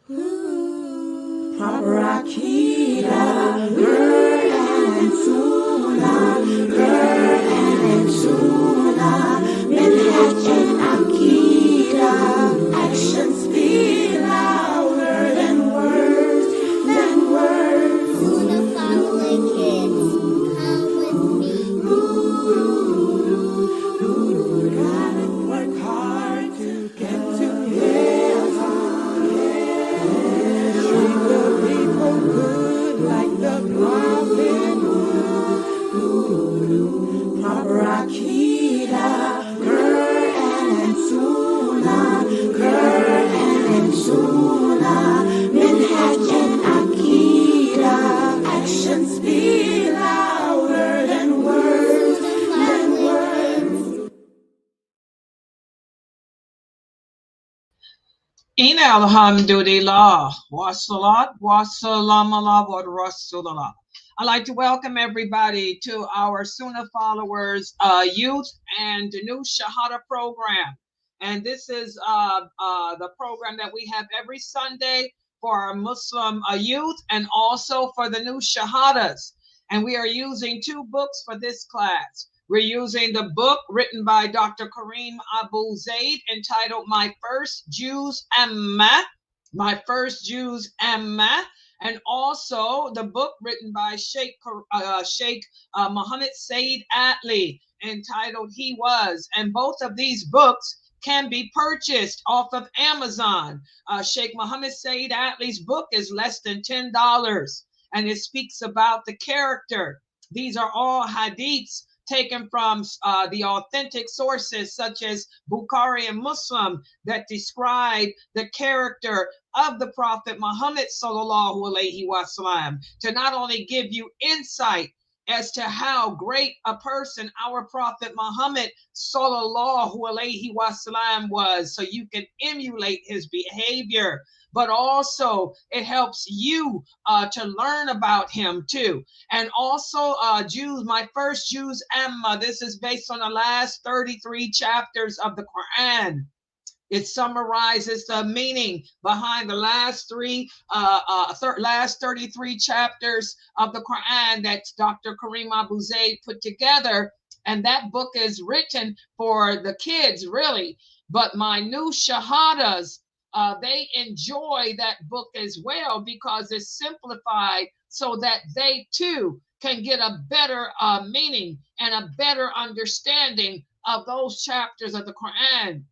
Proper Akida, Quran and Sunnah, Quran and Sunnah, Minhaj and Akida, actions speak louder than words, Sunnah following kids, come with me. Gotta work hard to get to heaven. Treat the people good like the prophet would. Proper Akida, Quran and Sunnah, Quran and Sunnah, Minhaj and Akida, actions speak louder than words, In alhamdulillah, wa salat wa salam ala wa rasulullah. I'd like to welcome everybody to our Sunnahfollowers youth and new Shahada program. And this is the program that we have every Sunday for our Muslim youth and also for the new Shahadas. And we are using two books for this class. We're using the book written by Dr. Karim Avbuzaid entitled My First Jews Amma, My First Jews Amma, and also the book written by Sheikh Muhammad Said Adly entitled He Was. And both of these books can be purchased off of Amazon. Sheikh Muhammad Said Adly's book is less than $10, and it speaks about the character. These are all hadiths taken from the authentic sources such as Bukhari and Muslim that describe the character of the Prophet Muhammad sallallahu alaihi wasallam, to not only give you insight as to how great a person our Prophet Muhammad sallallahu alaihi wasallam was, so you can emulate his behavior, but also it helps you to learn about him too. And also Jews, My First Jews Amma, this is based on the last 33 chapters of the Quran. It summarizes the meaning behind the last last 33 chapters of the Quran that Dr. Karim Avbuzaid put together. And that book is written for the kids, really. But my new Shahadas, they enjoy that book as well because it's simplified so that they too can get a better meaning and a better understanding of those chapters of the Quran.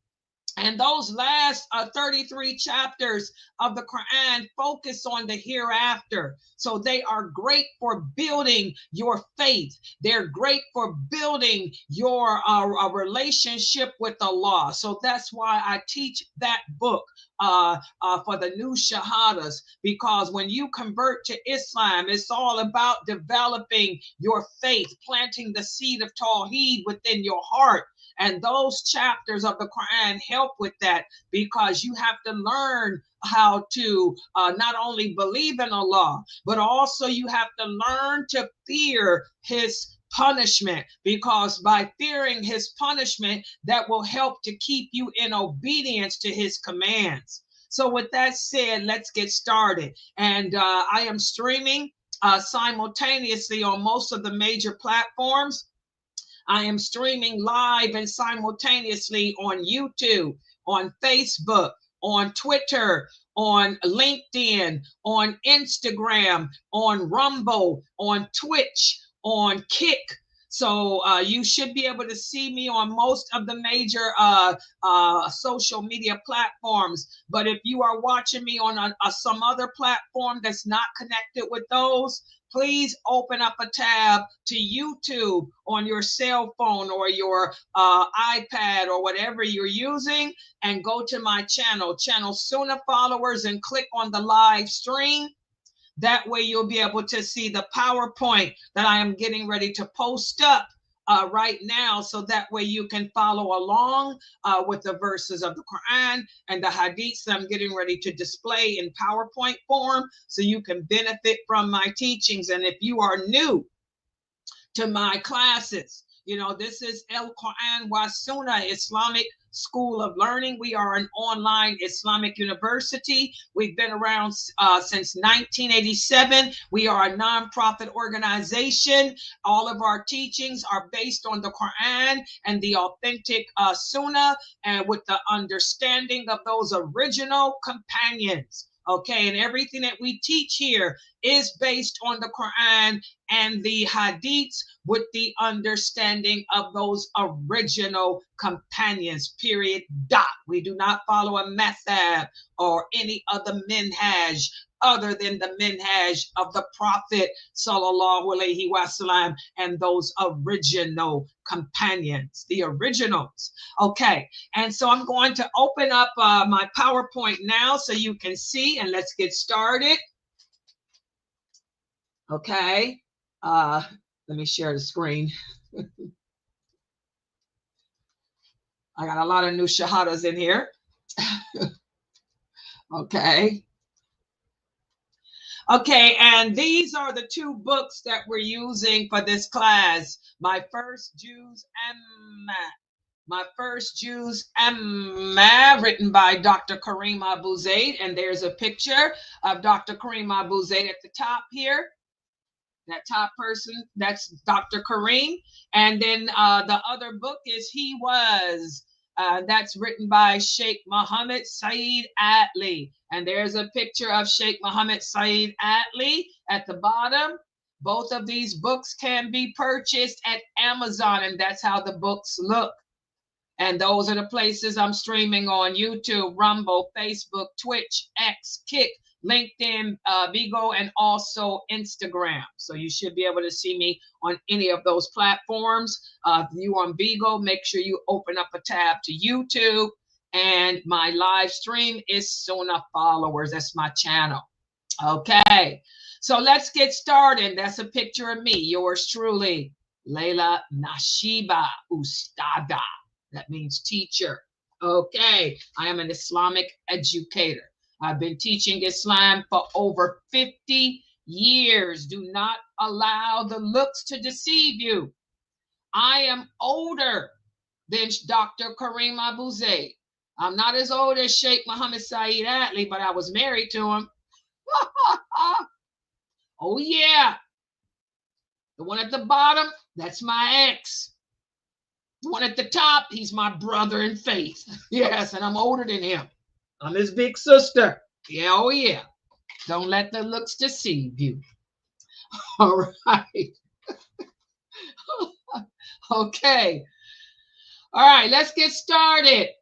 And those last 33 chapters of the Quran focus on the hereafter. So they are great for building your faith. They're great for building your relationship with Allah. So that's why I teach that book for the new Shahadas, because when you convert to Islam, it's all about developing your faith, planting the seed of Tawheed within your heart. And those chapters of the Quran help with that, because you have to learn how to not only believe in Allah, but also you have to learn to fear his punishment, because by fearing his punishment, that will help to keep you in obedience to his commands. So with that said, let's get started. And I am streaming simultaneously on most of the major platforms. I am streaming live and simultaneously on YouTube, on Facebook, on Twitter, on LinkedIn, on Instagram, on Rumble, on Twitch, on Kick. So you should be able to see me on most of the major social media platforms. But if you are watching me on some other platform that's not connected with those, please open up a tab to YouTube on your cell phone or your iPad or whatever you're using, and go to my channel Sunnahfollowers, and click on the live stream. That way you'll be able to see the PowerPoint that I am getting ready to post up right now, so that way you can follow along with the verses of the Quran and the hadiths that I'm getting ready to display in PowerPoint form, so you can benefit from my teachings. And if you are new to my classes, You know, this is El Quran wa Sunnah Islamic School of Learning. We are an online Islamic university. We've been around since 1987. We are a nonprofit organization. All of our teachings are based on the Quran and the authentic Sunnah, and with the understanding of those original companions. Okay, and everything that we teach here is based on the Quran and the Hadiths with the understanding of those original companions, period, dot. We do not follow a method or any other minhaj other than the minhaj of the Prophet sallallahu alaihi wasallam and those original companions, the originals. Okay, and so I'm going to open up my PowerPoint now so you can see, and let's get started. Okay, let me share the screen. I got a lot of new shahadas in here. Okay. Okay, and these are the two books that we're using for this class. My First Juz Amma, written by Dr. Karim Avbuzaid, and there's a picture of Dr. Karim Avbuzaid at the top here. That top person, that's Dr. Karim. And then the other book is He Was. That's written by Sheikh Muhammad Saeed Adly. And there's a picture of Sheikh Muhammad Saeed Adly at the bottom. Both of these books can be purchased at Amazon, and that's how the books look. And those are the places I'm streaming on: YouTube, Rumble, Facebook, Twitch, X, Kick, LinkedIn, Vigo, and also Instagram. So you should be able to see me on any of those platforms. If you on Vigo, make sure you open up a tab to YouTube. And my live stream is Sunnahfollowers. That's my channel. Okay, so let's get started. That's a picture of me, yours truly, Laila Nasheeba, Ustadah. That means teacher. Okay, I am an Islamic educator. I've been teaching Islam for over 50 years. Do not allow the looks to deceive you. I am older than Dr. Karim Avbuzaid. I'm not as old as Sheikh Muhammad Saeed Adly, but I was married to him. Oh, yeah. The one at the bottom, that's my ex. The one at the top, he's my brother in faith. Yes, and I'm older than him. I'm his big sister. Yeah, oh yeah. Don't let the looks deceive you. All right. Okay. All right, let's get started.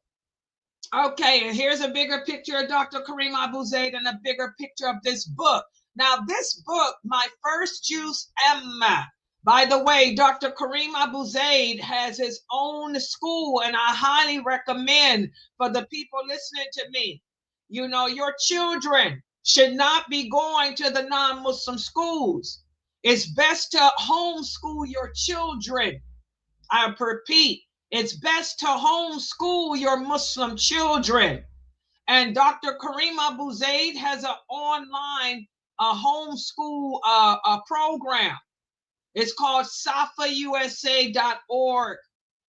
Okay, and here's a bigger picture of Dr. Karim Avbuzaid and a bigger picture of this book. Now, this book, My First Juz Amma. By the way, Dr. Karim Avbuzaid has his own school, and I highly recommend for the people listening to me, you know, your children should not be going to the non-Muslim schools. It's best to homeschool your children. I repeat, it's best to homeschool your Muslim children. And Dr. Karim Avbuzaid has an online homeschool program. It's called safausa.org.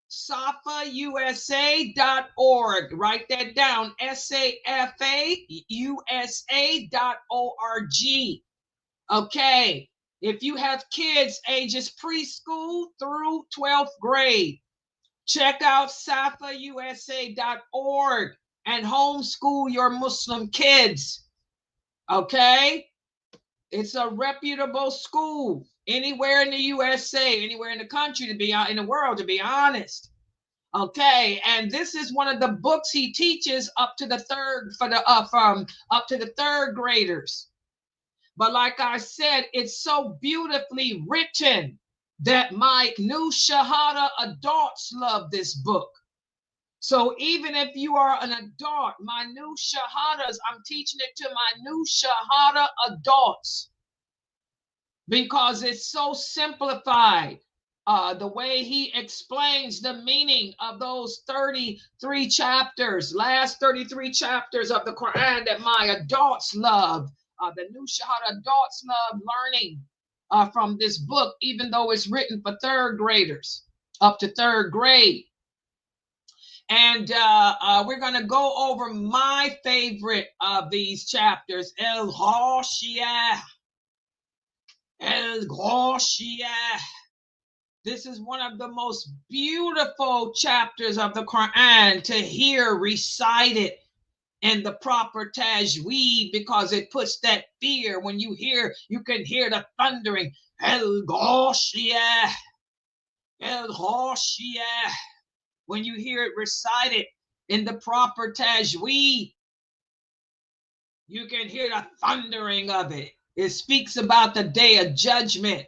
safausa.org. Write that down. safausa.org. Okay. If you have kids ages preschool through 12th grade, check out safausa.org and homeschool your Muslim kids. Okay? It's a reputable school anywhere in the USA, anywhere in the country, in the world, to be honest. Okay, and this is one of the books he teaches up to the third graders. But like I said, it's so beautifully written that my new Shahada adults love this book. So even if you are an adult, my new Shahadas, I'm teaching it to my new Shahada adults because it's so simplified. The way he explains the meaning of those 33 chapters, last 33 chapters of the Quran that my adults love. The new Shahada adults love learning from this book, even though it's written for third graders. up to third grade. And we're going to go over my favorite of these chapters, Al Ghashiyah. Al Ghashiyah. This is one of the most beautiful chapters of the Quran to hear recited in the proper tajweed, because it puts that fear. When you hear, you can hear the thundering. Al Ghashiyah. Al Ghashiyah. When you hear it recited in the proper tajweed, you can hear the thundering of it. It speaks about the day of judgment.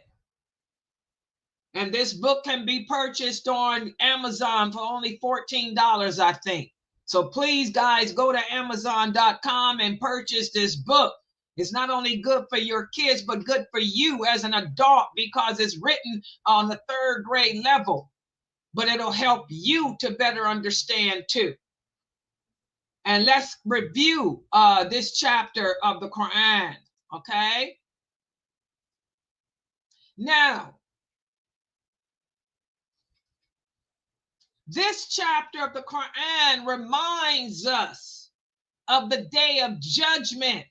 And this book can be purchased on Amazon for only $14, I think. So please, guys, go to Amazon.com and purchase this book. It's not only good for your kids, but good for you as an adult, because it's written on the third grade level. But it'll help you to better understand too. And let's review this chapter of the Quran, okay? Now, this chapter of the Quran reminds us of the day of judgment.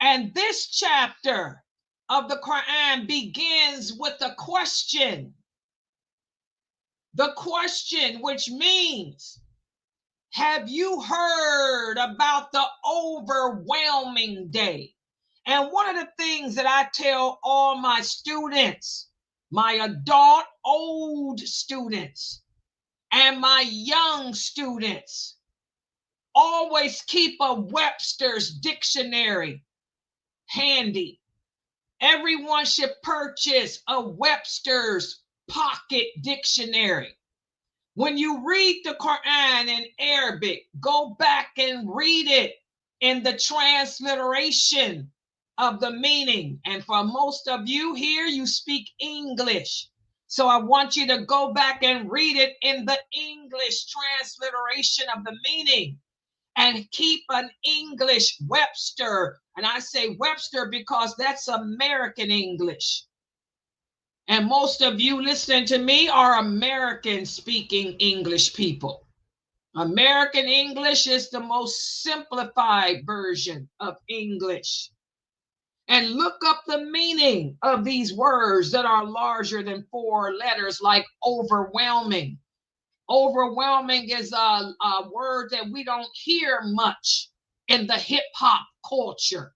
And this chapter of the Quran begins with a question. The question, which means, have you heard about the overwhelming day? And one of the things that I tell all my students, my adult old students, and my young students, always keep a Webster's dictionary handy. Everyone should purchase a Webster's pocket dictionary. When you read the Quran in Arabic, go back and read it in the transliteration of the meaning. And for most of you here, you speak English. So I want you to go back and read it in the English transliteration of the meaning, and keep an English Webster. And I say Webster because that's American English. And most of you listening to me are American speaking English people. American English is the most simplified version of English. And look up the meaning of these words that are larger than 4 letters, like overwhelming. Overwhelming is a word that we don't hear much in the hip hop culture.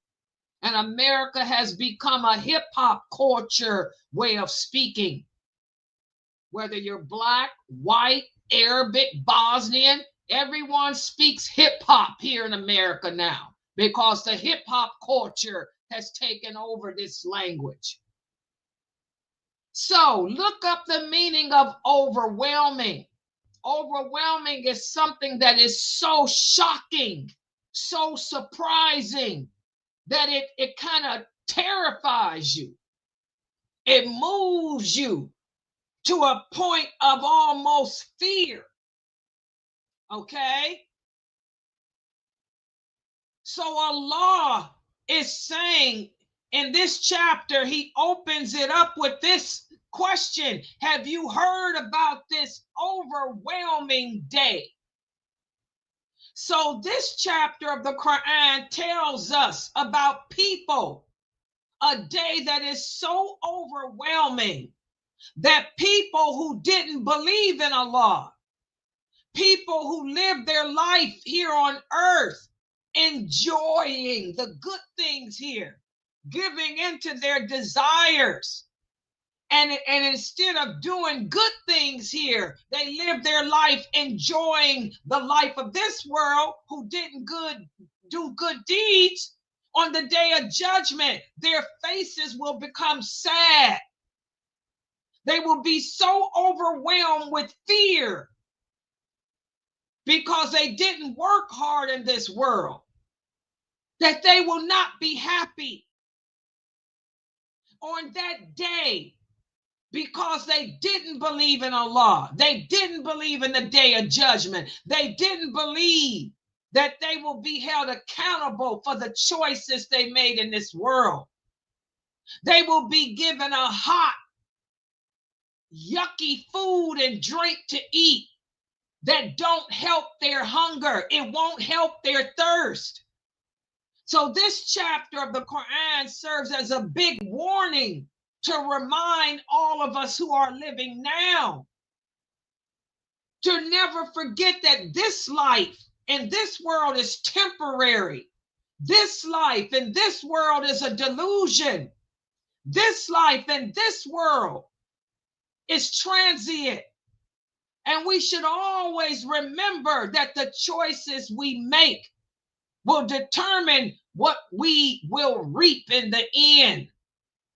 And America has become a hip hop culture way of speaking. Whether you're black, white, Arabic, Bosnian, everyone speaks hip hop here in America now, because the hip hop culture has taken over this language. So look up the meaning of overwhelming. Overwhelming is something that is so shocking, so surprising, that it kind of terrifies you. It moves you to a point of almost fear. Okay? So Allah is saying in this chapter, he opens it up with this question: have you heard about this overwhelming day? So this chapter of the Quran tells us about people, a day that is so overwhelming that people who didn't believe in Allah, people who lived their life here on earth, enjoying the good things here, giving into their desires, and instead of doing good things here, they live their life enjoying the life of this world, who didn't do good deeds. On the day of judgment, their faces will become sad. They will be so overwhelmed with fear because they didn't work hard in this world, that they will not be happy on that day, because they didn't believe in Allah. They didn't believe in the day of judgment. They didn't believe that they will be held accountable for the choices they made in this world. They will be given a hot yucky food and drink to eat that don't help their hunger. It won't help their thirst. So this chapter of the Quran serves as a big warning to remind all of us who are living now to never forget that this life in this world is temporary. This life in this world is a delusion. This life in this world is transient. And we should always remember that the choices we make will determine what we will reap in the end.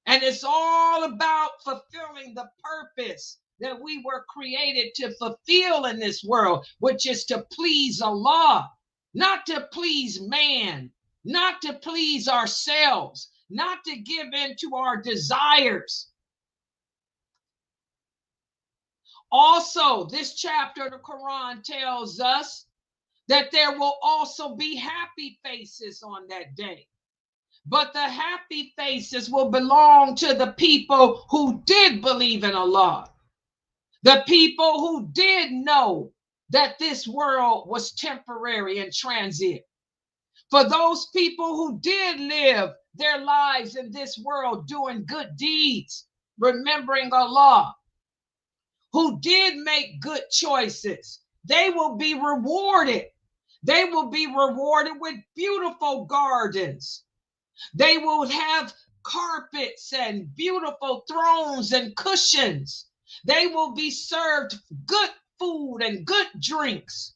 And it's all about fulfilling the purpose that we were created to fulfill in this world, which is to please Allah, not to please man, not to please ourselves, not to give in to our desires. Also, this chapter of the Quran tells us that there will also be happy faces on that day. But the happy faces will belong to the people who did believe in Allah, the people who did know that this world was temporary and transient. For those people who did live their lives in this world doing good deeds, remembering Allah, who did make good choices, they will be rewarded. They will be rewarded with beautiful gardens. They will have carpets and beautiful thrones and cushions. They will be served good food and good drinks.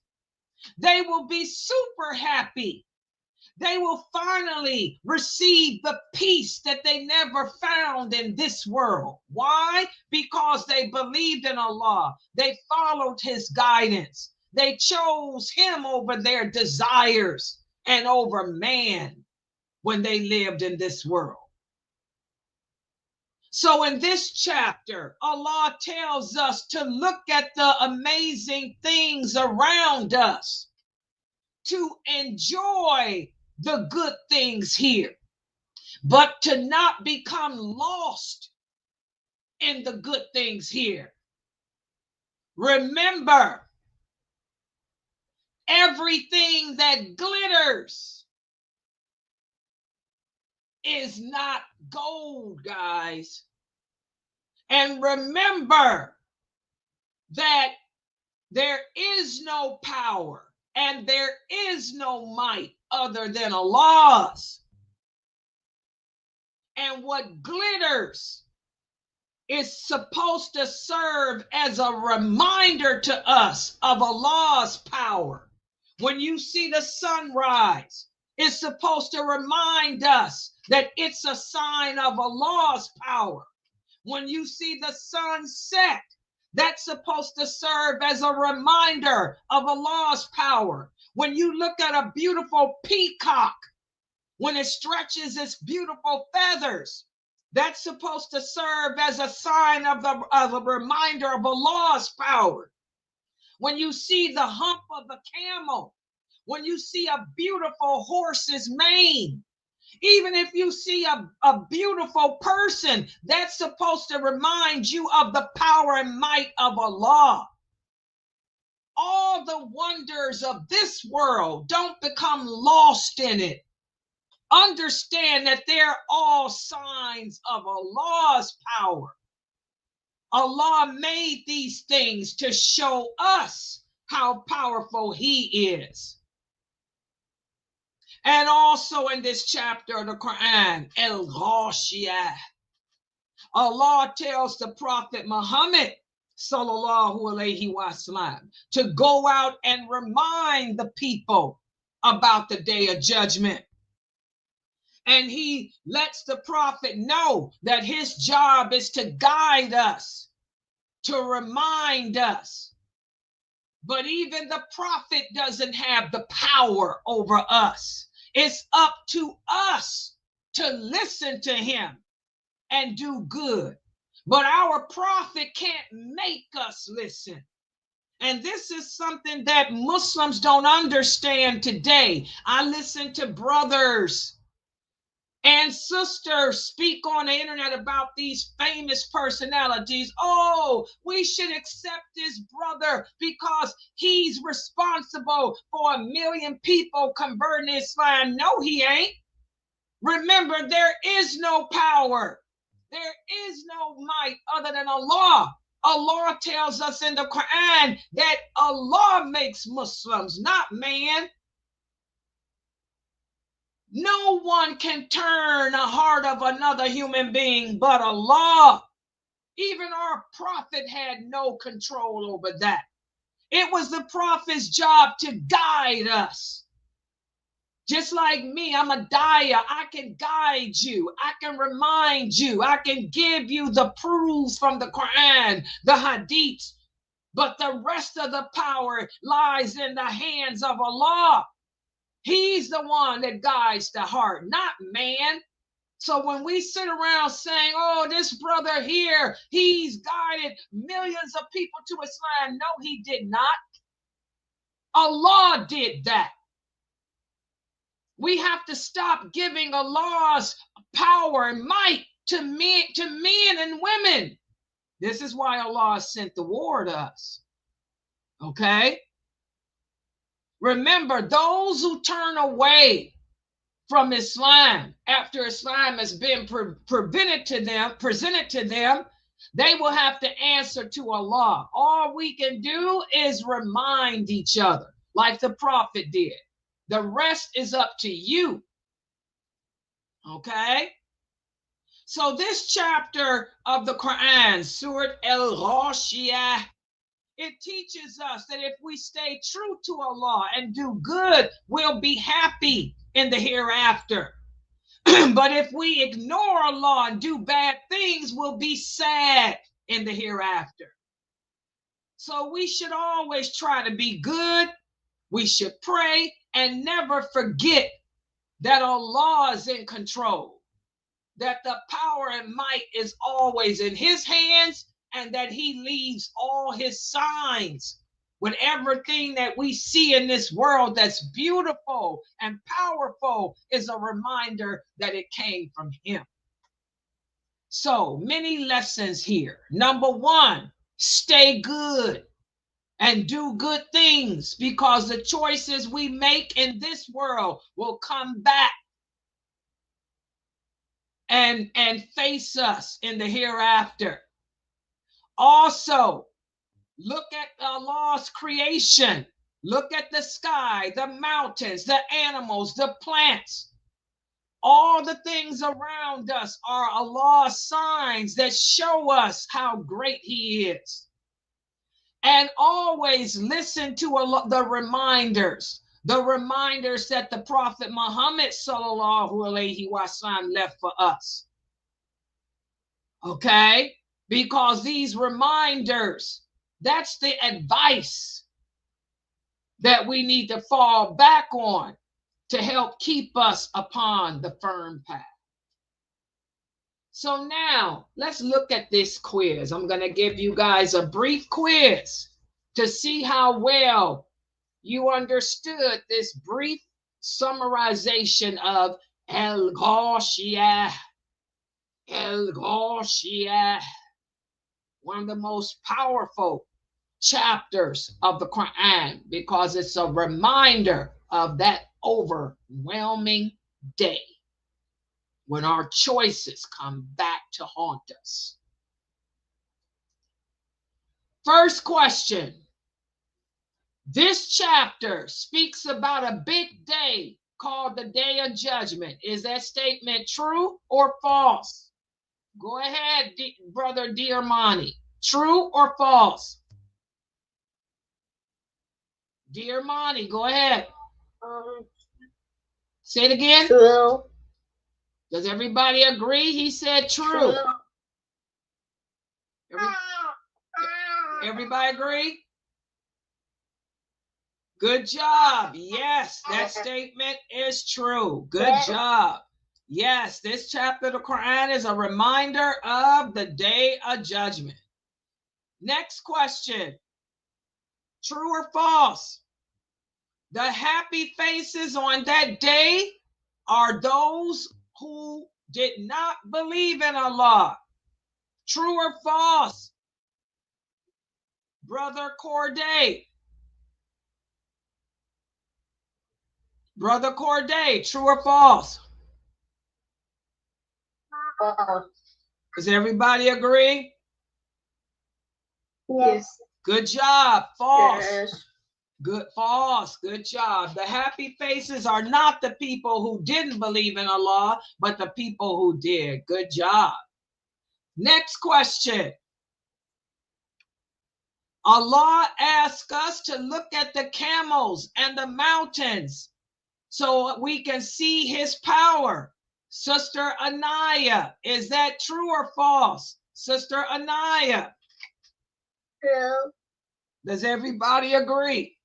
They will be super happy. They will finally receive the peace that they never found in this world. Why? Because they believed in Allah. They followed his guidance. They chose him over their desires and over man when they lived in this world. So in this chapter, Allah tells us to look at the amazing things around us, to enjoy the good things here, but to not become lost in the good things here. Remember, everything that glitters is not gold, guys. And remember that there is no power and there is no might other than Allah's. And what glitters is supposed to serve as a reminder to us of Allah's power. When you see the sunrise, it's supposed to remind us that it's a sign of Allah's power. When you see the sun set, that's supposed to serve as a reminder of Allah's power. When you look at a beautiful peacock, when it stretches its beautiful feathers, that's supposed to serve as a sign of a reminder of Allah's power. When you see the hump of a camel, when you see a beautiful horse's mane, even if you see a beautiful person, that's supposed to remind you of the power and might of Allah. All the wonders of this world, don't become lost in it. Understand that they're all signs of Allah's power. Allah made these things to show us how powerful He is. And also in this chapter of the Quran, Al Ghashiyah, Allah tells the Prophet Muhammad sallallahu alaihi wasallam to go out and remind the people about the day of judgment. And he lets the prophet know that his job is to guide us, to remind us. But even the prophet doesn't have the power over us. It's up to us to listen to him and do good. But our prophet can't make us listen. And this is something that Muslims don't understand today. I listen to brothers And sisters speak on the internet about these famous personalities. Oh, we should accept this brother because he's responsible for 1 million people converting Islam. No, he ain't. Remember, there is no power. There is no might other than Allah. Allah tells us in the Quran that Allah makes Muslims, not man. No one can turn the heart of another human being but Allah. Even our prophet had no control over that. It was the prophet's job to guide us. Just like me, I'm a daya. I can guide you. I can remind you. I can give you the proofs from the Quran, the Hadith. But the rest of the power lies in the hands of Allah. He's the one that guides the heart, not man. So when we sit around saying, oh, this brother here, he's guided millions of people to Islam. No, he did not. Allah did that. We have to stop giving Allah's power and might to men and women. This is why Allah sent the war to us. Okay? Remember, those who turn away from Islam after Islam has been presented to them, they will have to answer to Allah. All we can do is remind each other, like the prophet did. The rest is up to you. Okay? So this chapter of the Quran, Surat Al Ghashiyah, it teaches us that if we stay true to Allah and do good, we'll be happy in the hereafter. But if we ignore Allah and do bad things, we'll be sad in the hereafter. So we should always try to be good. We should pray and never forget that Allah is in control, that the power and might is always in His hands, and that He leaves all His signs with everything that we see in this world that's beautiful and powerful is a reminder that it came from Him. So many lessons here. Number one, stay good and do good things, because the choices we make in this world will come back and face us in the hereafter. Also, look at Allah's creation. Look at the sky, the mountains, the animals, the plants. All the things around us are Allah's signs that show us how great He is. And always listen to the reminders that the Prophet Muhammad sallallahu alaihi wasallam left for us. Okay? Because these reminders, that's the advice that we need to fall back on to help keep us upon the firm path. So now let's look at this quiz. I'm going to give you guys a brief quiz to see how well you understood this brief summarization of Al Ghashiyah. Al Ghashiyah, one of the most powerful chapters of the Quran, because it's a reminder of that overwhelming day when our choices come back to haunt us. First question. This chapter speaks about a big day called the Day of Judgment. Is that statement true or false? Go ahead, Brother Diarmani. True or false? Diarmani, go ahead. Say it again. True. Does everybody agree? He said true. Everybody agree? Good job. Yes, that statement is true. Good job. Yes, this chapter of the Quran is a reminder of the Day of Judgment. Next question. True or false? The happy faces on that day are those who did not believe in Allah. True or false? Brother Corday. Brother Corday, true or false? Does everybody agree? Yes. Good job. False. Yes. Good. False. Good job. The happy faces are not the people who didn't believe in Allah, but the people who did. Good job. Next question. Allah asks us to look at the camels and the mountains so we can see his power. Sister Anaya, is that true or false? Sister Anaya. True. Does everybody agree?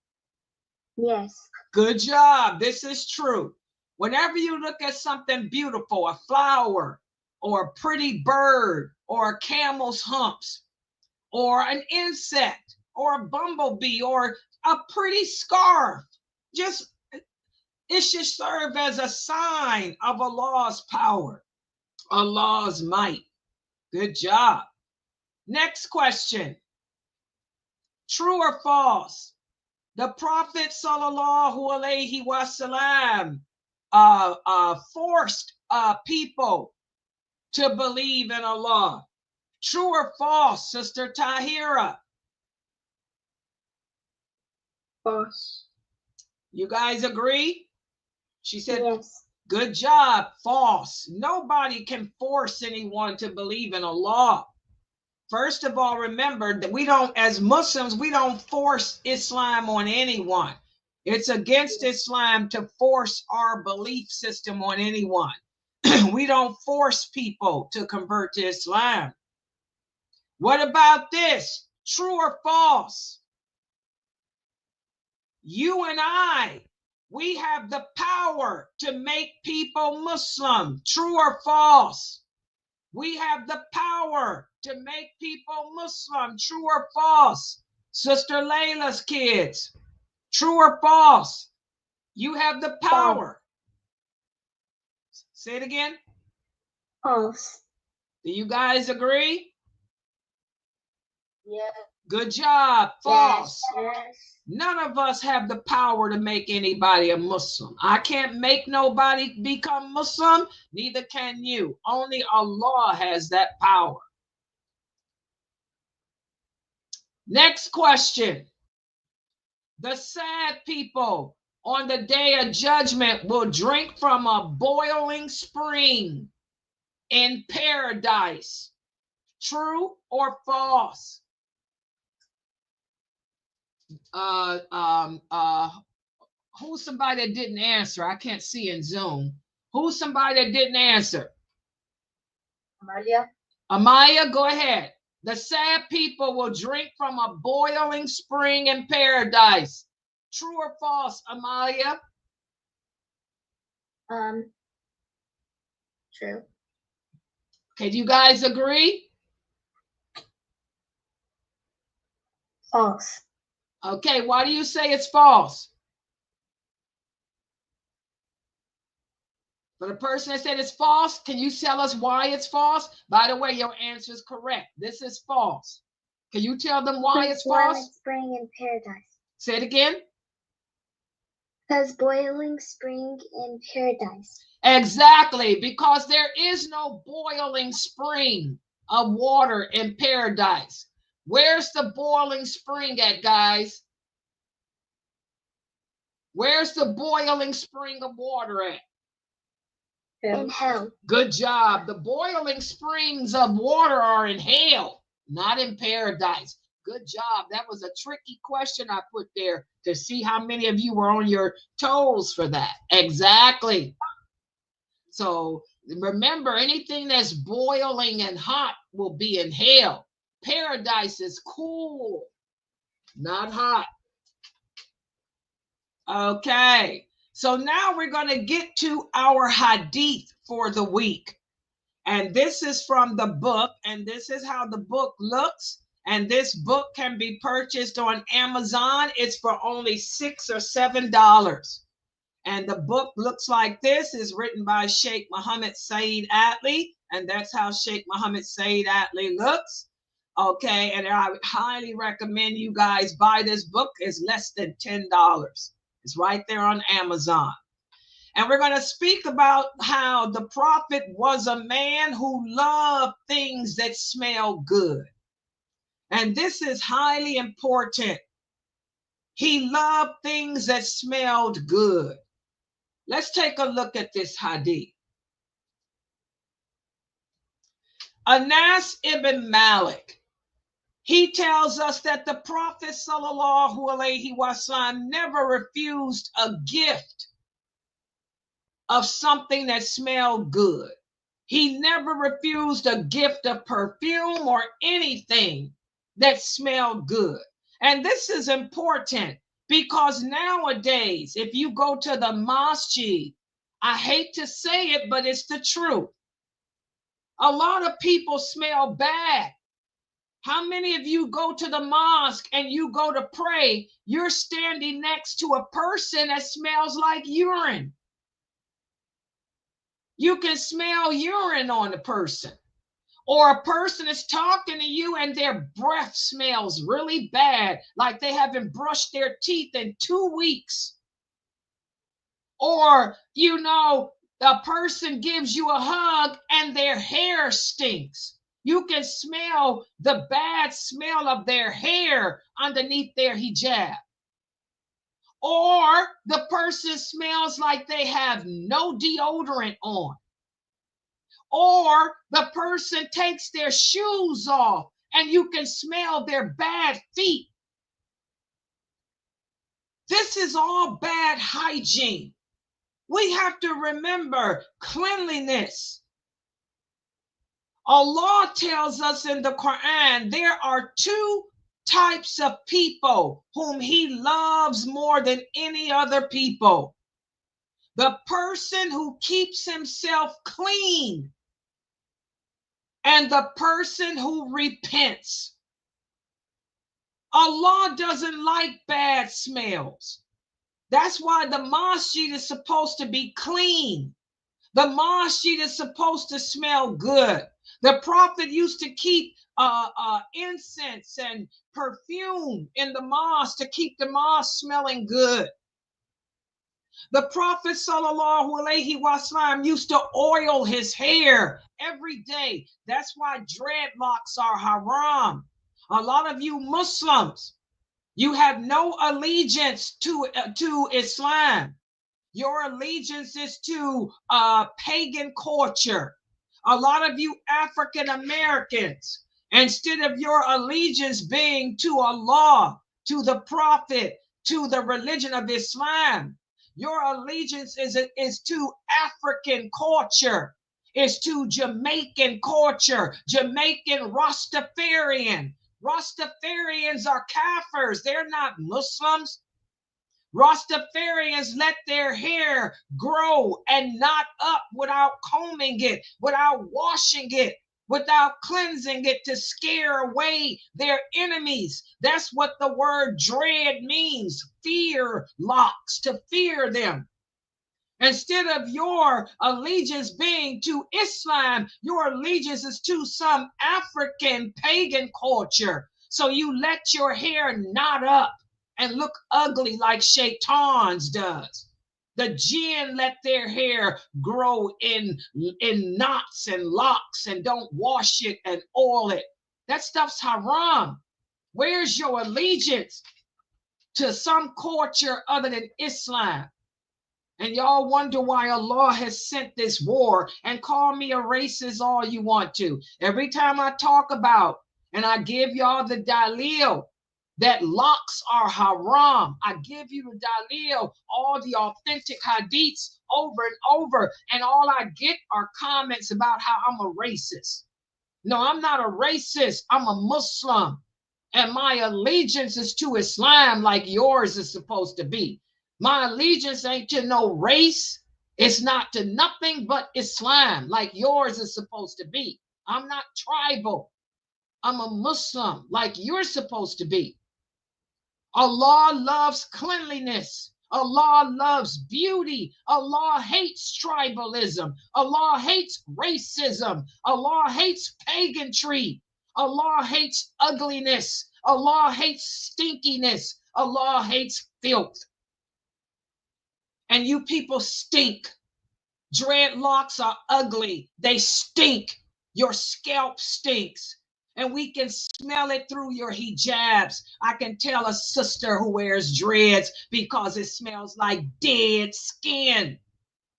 Yes. Good job. This is true. Whenever you look at something beautiful, a flower or a pretty bird or a camel's humps or an insect or a bumblebee or a pretty scarf, it should serve as a sign of Allah's power, Allah's might. Good job. Next question. True or false? The Prophet sallallahu alaihi wasallam forced people to believe in Allah. True or false, Sister Tahira? False. You guys agree? She said, yes. Good job. False. Nobody can force anyone to believe in Allah. First of all, remember that we don't, as Muslims, we don't force Islam on anyone. It's against Islam to force our belief system on anyone. We don't force people to convert to Islam. What about this? True or false? You and I, we have the power to make people Muslim. True or false? We have the power to make people Muslim. True or false? Sister Layla's kids. True or false? You have the power. Say it again. False. Do you guys agree? Yeah. Good job. False. Yes. None of us have the power to make anybody a Muslim. I can't make nobody become Muslim, neither can you. Only Allah has that power. Next question. The sad people on the day of judgment will drink from a boiling spring in paradise. True or false? Who's somebody that didn't answer? I can't see in Zoom. Who's somebody that didn't answer? Amalia. Amaya, go ahead. The sad people will drink from a boiling spring in paradise. True or false, Amalia? True. Okay, do you guys agree? False. Okay, why do you say it's false? For the person that said it's false, can you tell us why it's false? By the way, your answer is correct. This is false. Can you tell them why it's false? Spring in paradise. Say it again. Because boiling spring in paradise. Exactly, because there is no boiling spring of water in paradise. Where's the boiling spring at, guys? Where's the boiling spring of water at? In hell. Good job. The boiling springs of water are in hell, not in paradise. Good job. That was a tricky question I put there to see how many of you were on your toes for that. Exactly. So remember, anything that's boiling and hot will be in hell. Paradise is cool, not hot. Okay. So now we're going to get to our hadith for the week. And this is from the book, and this is how the book looks. And this book can be purchased on Amazon. It's for only $6 or $7. And the book looks like this. It's written by Sheikh Muhammad Saeed Adly, and that's how Sheikh Muhammad Saeed Adly looks. Okay, and I would highly recommend you guys buy this book. It's less than $10. It's right there on Amazon. And we're going to speak about how the prophet was a man who loved things that smell good. And this is highly important. He loved things that smelled good. Let's take a look at this hadith. Anas ibn Malik, he tells us that the Prophet sallallahu alaihi wasallam never refused a gift of something that smelled good. He never refused a gift of perfume or anything that smelled good. And this is important because nowadays, if you go to the masjid, I hate to say it, but it's the truth. A lot of people smell bad. How many of you go to the mosque and you go to pray, you're standing next to a person that smells like urine? You can smell urine on a person. Or a person is talking to you and their breath smells really bad, like they haven't brushed their teeth in 2 weeks. Or, a person gives you a hug and their hair stinks. You can smell the bad smell of their hair underneath their hijab. Or the person smells like they have no deodorant on. Or the person takes their shoes off and you can smell their bad feet. This is all bad hygiene. We have to remember cleanliness. Allah tells us in the Quran, there are 2 types of people whom he loves more than any other people. The person who keeps himself clean and the person who repents. Allah doesn't like bad smells. That's why the masjid is supposed to be clean. The masjid is supposed to smell good. The prophet used to keep incense and perfume in the mosque to keep the mosque smelling good. The Prophet sallallahu alaihi wasallam used to oil his hair every day. That's why dreadlocks are haram. A lot of you Muslims, you have no allegiance to Islam. Your allegiance is to pagan culture. A lot of you African Americans, instead of your allegiance being to Allah, to the Prophet, to the religion of Islam, your allegiance is to African culture, is to Jamaican culture, Jamaican Rastafarian. Rastafarians are kafirs. They're not Muslims. Rastafarians let their hair grow and knot up without combing it, without washing it, without cleansing it to scare away their enemies. That's what the word dread means. Fear locks, to fear them. Instead of your allegiance being to Islam, your allegiance is to some African pagan culture. So you let your hair knot up and look ugly like shaitans does. The jinn let their hair grow in knots and locks and don't wash it and oil it. That stuff's haram. Where's your allegiance to some culture other than Islam? And y'all wonder why Allah has sent this war, and call me a racist all you want to. Every time I talk about and I give y'all the dalil that locks are haram, I give you the dalil, all the authentic hadiths over and over, and all I get are comments about how I'm a racist. No, I'm not a racist. I'm a Muslim, and my allegiance is to Islam like yours is supposed to be. My allegiance ain't to no race. It's not to nothing but Islam like yours is supposed to be. I'm not tribal. I'm a Muslim like you're supposed to be. Allah loves cleanliness. Allah loves beauty. Allah hates tribalism. Allah hates racism. Allah hates paganry. Allah hates ugliness. Allah hates stinkiness. Allah hates filth. And you people stink. Dreadlocks are ugly. They stink. Your scalp stinks. And we can smell it through your hijabs. I can tell a sister who wears dreads because it smells like dead skin.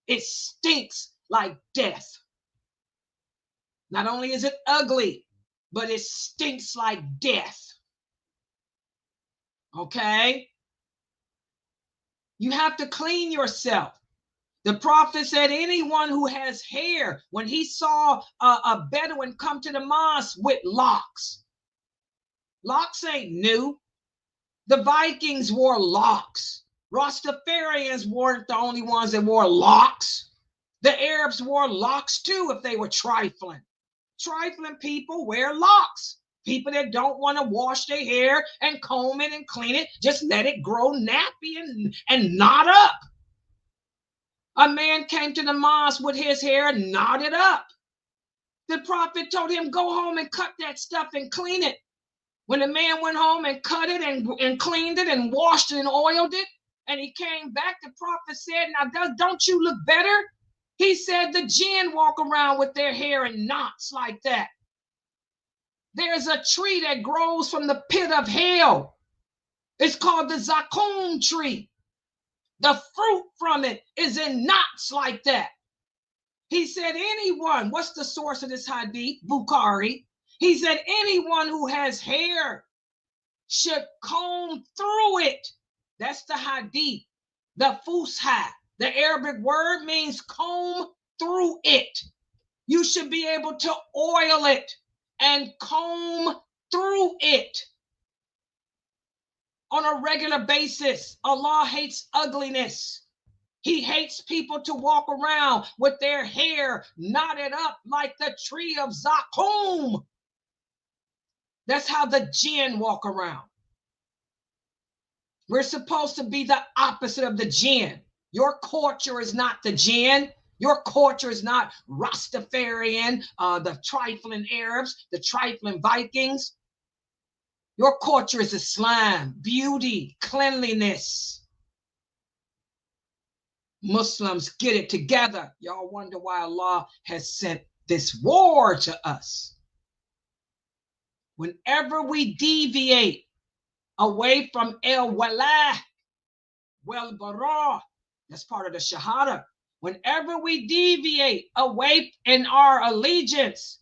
It stinks like death. Not only is it ugly, but it stinks like death. Okay? You have to clean yourself. The prophet said anyone who has hair, when he saw a Bedouin come to the mosque with locks, locks ain't new. The Vikings wore locks. Rastafarians weren't the only ones that wore locks. The Arabs wore locks too if they were trifling. Trifling people wear locks. People that don't want to wash their hair and comb it and clean it, just let it grow nappy and knot up. A man came to the mosque with his hair knotted up. The prophet told him, go home and cut that stuff and clean it. When the man went home and cut it and cleaned it and washed it and oiled it, and he came back, the prophet said, now don't you look better? He said, the jinn walk around with their hair in knots like that. There's a tree that grows from the pit of hell. It's called the Zakum tree. The fruit from it is in knots like that. He said, anyone, what's the source of this hadith? Bukhari. He said, anyone who has hair should comb through it. That's the hadith. The fusha. The Arabic word means comb through it. You should be able to oil it and comb through it on a regular basis. Allah hates ugliness. He hates people to walk around with their hair knotted up like the tree of Zakum. That's how the jinn walk around. We're supposed to be the opposite of the jinn. Your culture is not the jinn. Your culture is not Rastafarian, the trifling Arabs, the trifling Vikings. Your culture is Islam, beauty, cleanliness. Muslims, get it together. Y'all wonder why Allah has sent this war to us. Whenever we deviate away from al-wala, wal-bara, that's part of the shahada. Whenever we deviate away in our allegiance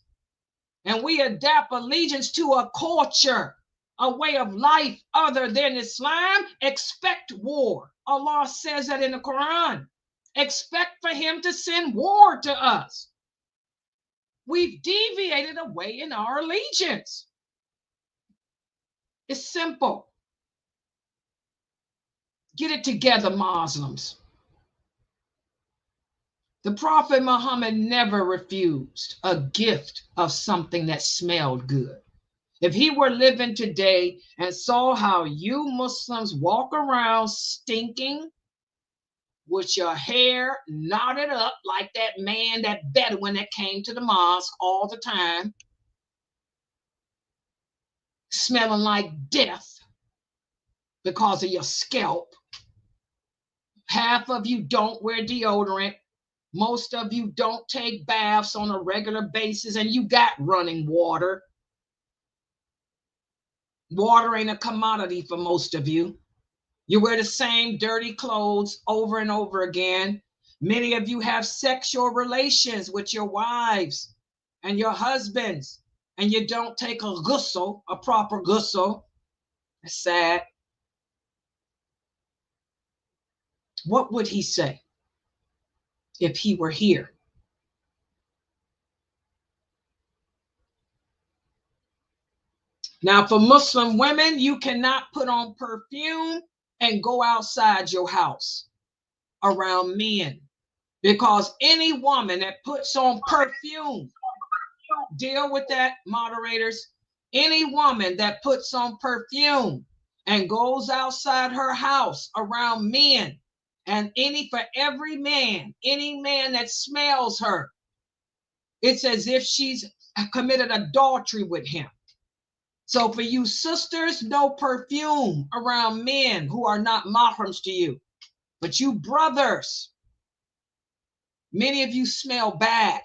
and we adapt allegiance to a culture, a way of life other than Islam, expect war. Allah says that in the Quran. Expect for him to send war to us. We've deviated away in our allegiance. It's simple. Get it together, Muslims. The Prophet Muhammad never refused a gift of something that smelled good. If he were living today and saw how you Muslims walk around stinking with your hair knotted up like that man, that Bedouin that came to the mosque all the time, smelling like death because of your scalp. Half of you don't wear deodorant. Most of you don't take baths on a regular basis, and you got running water. Water ain't a commodity for most of you. You wear the same dirty clothes over and over again. Many of you have sexual relations with your wives and your husbands, and you don't take a ghusl, a proper ghusl. That's sad. What would he say if he were here? Now, for Muslim women, you cannot put on perfume and go outside your house around men, because any woman that puts on perfume, deal with that, moderators. Any woman that puts on perfume and goes outside her house around men, and for every man, any man that smells her, it's as if she's committed adultery with him. So for you sisters, no perfume around men who are not mahrams to you. But you brothers, many of you smell bad.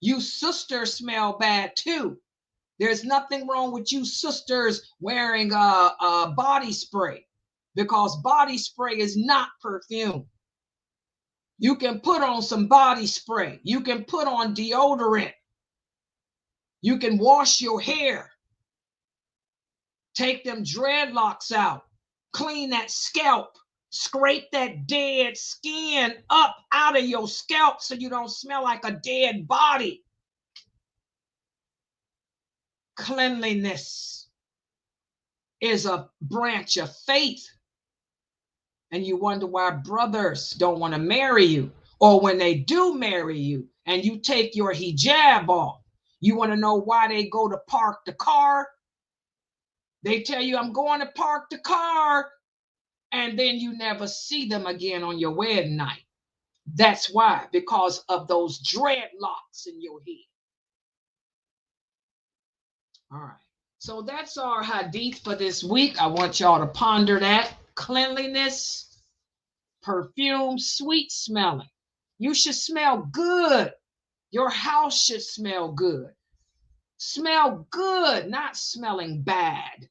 You sisters smell bad too. There's nothing wrong with you sisters wearing a body spray, because body spray is not perfume. You can put on some body spray. You can put on deodorant. You can wash your hair. Take them dreadlocks out. Clean that scalp. Scrape that dead skin up out of your scalp so you don't smell like a dead body. Cleanliness is a branch of faith. And you wonder why brothers don't want to marry you, or when they do marry you and you take your hijab off, you want to know why they go to park the car. They tell you, I'm going to park the car, and then you never see them again on your wedding night. That's why, because of those dreadlocks in your head. All right, so that's our hadith for this week. I want y'all to ponder that. Cleanliness, perfume, sweet smelling. You should smell good. Your house should smell good. Smell good, not smelling bad.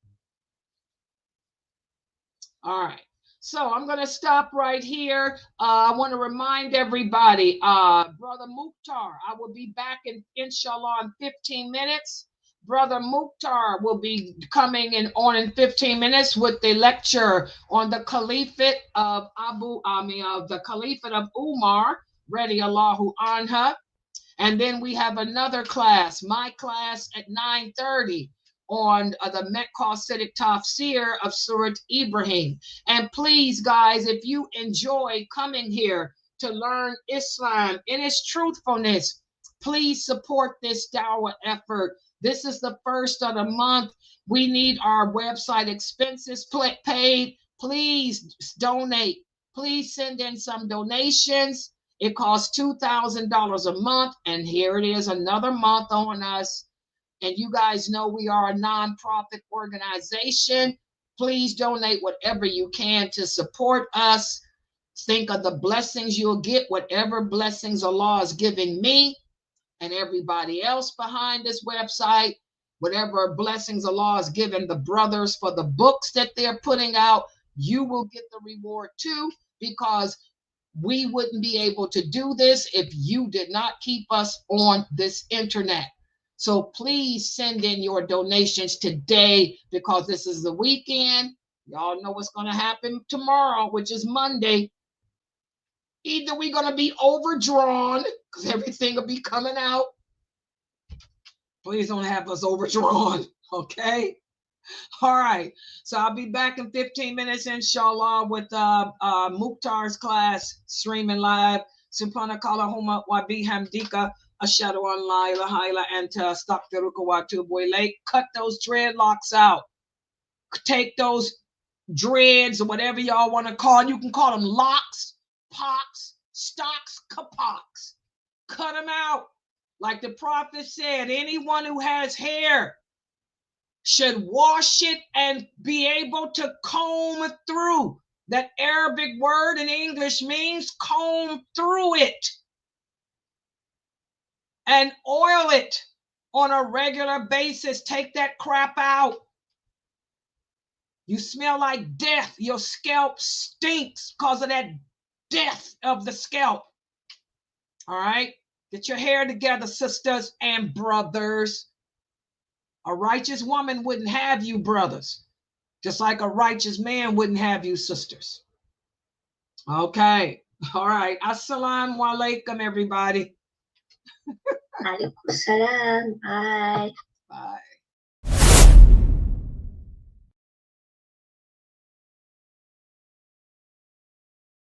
All right, so I'm going to stop right here. I want to remind everybody, Brother Mukhtar, I will be back inshallah in 15 minutes. Brother Mukhtar will be coming in 15 minutes with the lecture on the Caliphate of the Caliphate of Umar, radiyallahu anha. And then we have another class, my class at 9:30 on the Mecca-Siddiq Tafsir of Surat Ibrahim. And please, guys, if you enjoy coming here to learn Islam in its truthfulness, please support this dawah effort. This is the first of the month. We need our website expenses paid. Please donate. Please send in some donations. It costs $2,000 a month. And here it is, another month on us. And you guys know we are a nonprofit organization. Please donate whatever you can to support us. Think of the blessings you'll get, whatever blessings Allah is giving me and everybody else behind this website, whatever blessings Allah has given the brothers for the books that they're putting out, you will get the reward too, because we wouldn't be able to do this if you did not keep us on this internet. So please send in your donations today, because this is the weekend. Y'all know what's going to happen tomorrow, which is Monday. Either we're going to be overdrawn because everything will be coming out. Please don't have us overdrawn, okay? All right. So I'll be back in 15 minutes, inshallah, with Mukhtar's class streaming live. Subhanakallahumma wa bihamdika ashhadu an la ilaha illa anta astaghfiruka wa atubu ilayk. Cut those dreadlocks out. Take those dreads or whatever y'all want to call them. You can call them locks, pox, stocks, kapox. Cut them out. Like the prophet said, anyone who has hair should wash it and be able to comb through. That Arabic word in English means comb through it and oil it on a regular basis. Take that crap out. You smell like death. Your scalp stinks because of that death of the scalp. All right? Get your hair together, sisters and brothers. A righteous woman wouldn't have you, brothers, just like a righteous man wouldn't have you, sisters. Okay. All right. Assalamu alaikum, everybody. Alaikum salam. Bye. Bye.